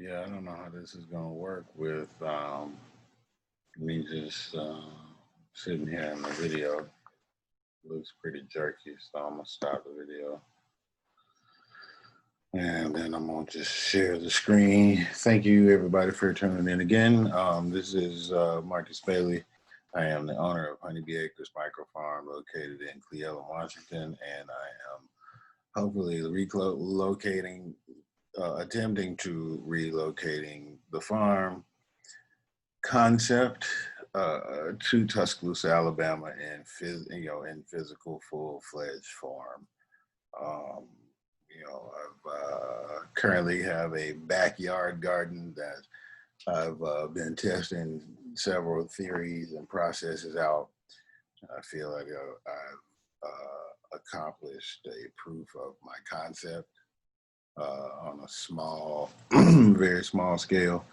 Yeah, I don't know how this is gonna work with me just sitting here in the video. It looks pretty jerky, so I'm gonna stop the video. And then I'm gonna just share the screen. Thank you everybody for tuning in again. This is Marcus Bailey. I am the owner of Honeybee Acres Microfarm located in Cleveland, Washington, and I am hopefully attempting to relocating the farm concept to Tuscaloosa, Alabama, in physical full-fledged form. Um, I've currently have a backyard garden that I've been testing several theories and processes out. I feel like I've accomplished a proof of my concept on a small, very small scale.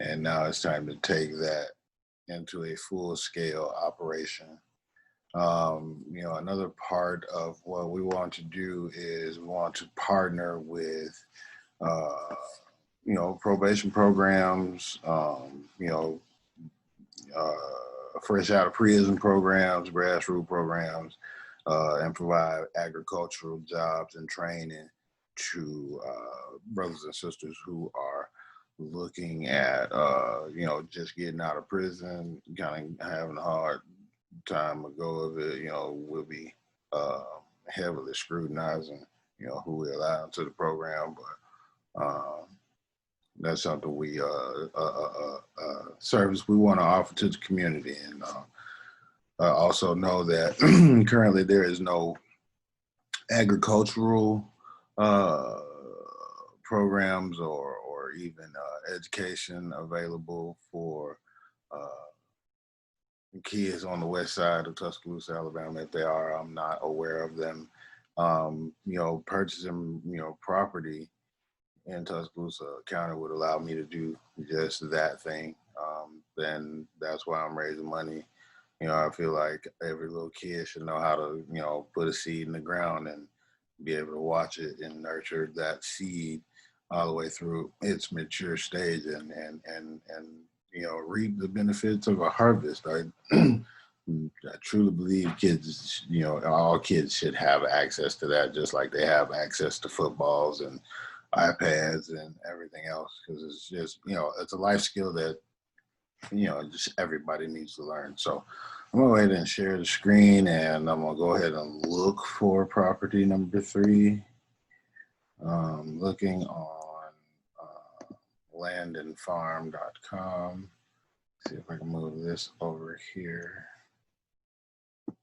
And now it's time to take that into a full scale operation. Another part of what we want to do is we want to partner with, probation programs, fresh out of prison programs, grassroots programs, and provide agricultural jobs and training to brothers and sisters who are looking at, just getting out of prison, kind of having a hard time ago of it. We'll be heavily scrutinizing, who we allow into the program, but that's something we service we want to offer to the community. And also know that currently there is no agricultural programs or even education available for kids on the west side of Tuscaloosa, Alabama. If they are, I'm not aware of them. Purchasing, property in Tuscaloosa County would allow me to do just that thing. Then that's why I'm raising money. I feel like every little kid should know how to, put a seed in the ground and be able to watch it and nurture that seed all the way through its mature stage and reap the benefits of a harvest. I truly believe kids, all kids should have access to that, just like they have access to footballs and iPads and everything else, because it's just, it's a life skill that, just everybody needs to learn. So I'm gonna go ahead and share the screen, and I'm gonna go ahead and look for property number 3. Looking on landandfarm.com. See if I can move this over here.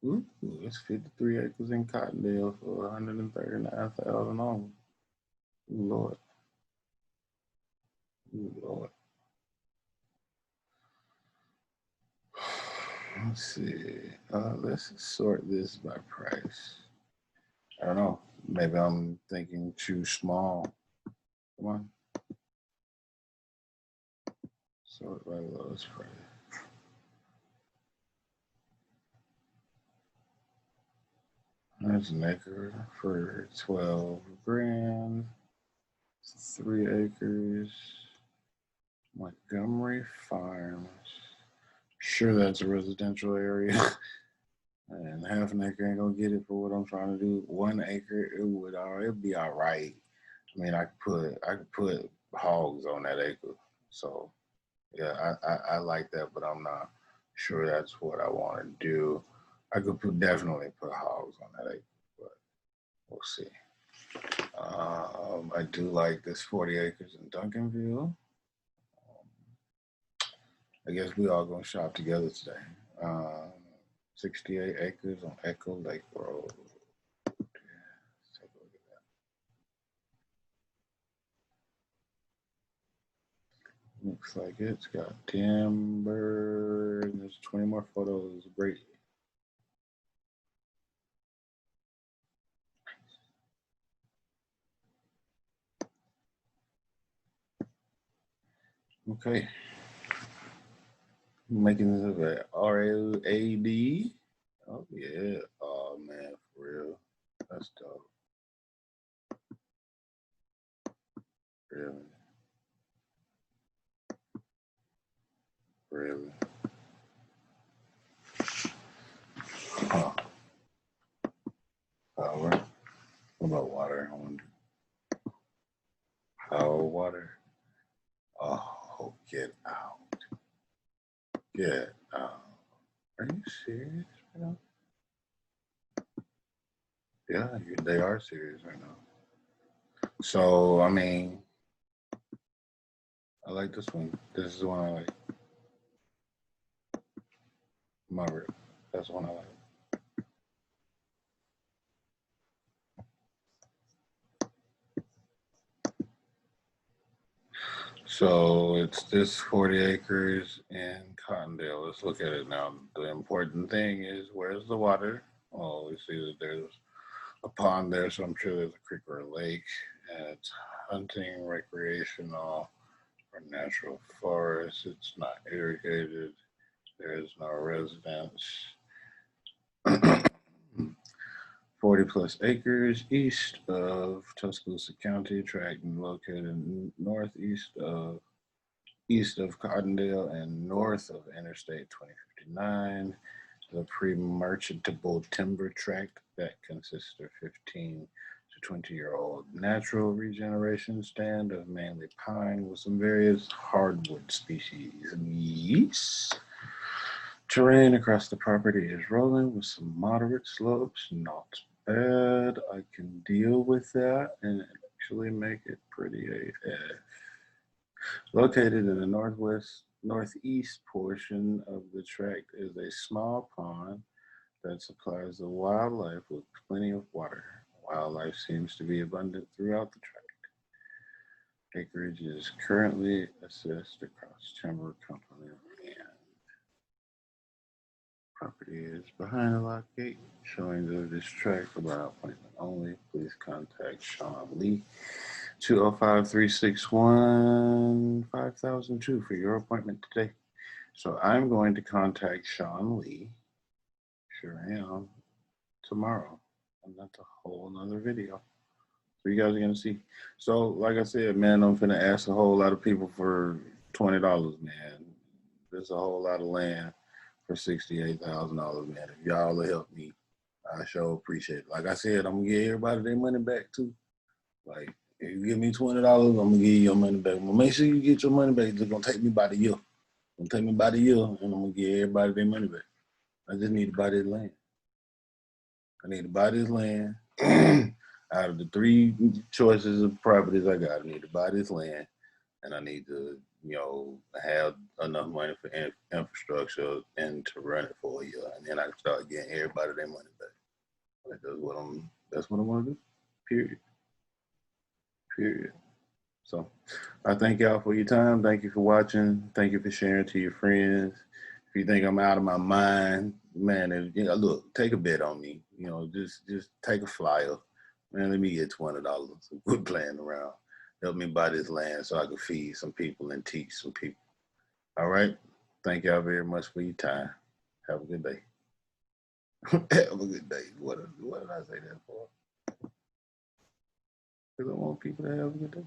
Ooh, it's 53 acres in Cottondale for $139,000 on. Lord. Ooh, Lord. Let's see. Let's sort this by price. I don't know. Maybe I'm thinking too small. Come on. Sort by lowest price. There's an acre for 12 grand. 3 acres. Montgomery Farms. Sure, that's a residential area. And half an acre ain't gonna get it for what I'm trying to do. 1 acre, it'd be all right. I mean, I could put hogs on that acre. So yeah, I like that, but I'm not sure that's what I want to do. I could definitely put hogs on that acre, but we'll see. I do like this 40 acres in Duncanville. I guess we all gonna shop together today. 68 acres on Echo Lake Road. Let's take a look at that. Looks like it's got timber. There's 20 more photos. Great. Okay. Making this of a RAD. Oh yeah. Oh man, for real. That's dope. Really. Really? Oh, power. What about water? I wonder. Oh, water. Oh, get out. Get out. Are you serious right now? Yeah, they are serious right now. So, I mean, I like this one. This is the one I like. Margaret. That's the one I like. So it's this 40 acres in Cottondale. Let's look at it now. The important thing is, where's the water? Oh, we see that there's a pond there, so I'm sure there's a creek or a lake. And it's hunting, recreational, or natural forest. It's not irrigated. There is no residence. 40 plus acres east of Tuscaloosa County, tract located northeast of east of Cottondale and north of Interstate 2059. The pre-merchantable timber tract that consists of 15 to 20-year-old natural regeneration stand of mainly pine with some various hardwood species. Yes. Terrain across the property is rolling with some moderate slopes. Not bad. I can deal with that and actually make it pretty AF. Located in the northeast portion of the tract is a small pond that supplies the wildlife with plenty of water. Wildlife seems to be abundant throughout the tract. Acreage is currently assessed across timber company land. Property is behind the lock gate. Showings of this tract are by appointment only. Please contact Sean Lee, 205-361-5002 for your appointment today. So I'm going to contact Sean Lee, sure am, tomorrow. And that's a whole nother video. So you guys are gonna see. So like I said, man, I'm finna ask a whole lot of people for $20, man. There's a whole lot of land for $68,000, man. If y'all will help me, I sure appreciate it. Like I said, I'm gonna give everybody their money back too. Like, if you give me $20, I'm gonna give you your money back. Well, make sure you get your money back. It's gonna take me about a year. It's gonna take me about a year, and I'm gonna give everybody their money back. I just need to buy this land. I need to buy this land. Out of the three choices of properties I got, I need to buy this land, and I need to, have enough money for infrastructure and to run it for a year, and then I can start getting everybody their money back. Like, that's what I want to do. Period. So I thank y'all for your time. Thank you for watching. Thank you for sharing to your friends. If you think I'm out of my mind, man, look, take a bet on me. Just take a flyer. Man, let me get $20. Quit playing around. Help me buy this land so I can feed some people and teach some people. All right. Thank y'all very much for your time. Have a good day. Have a good day. What did I say that for? Because I want people to have a good day.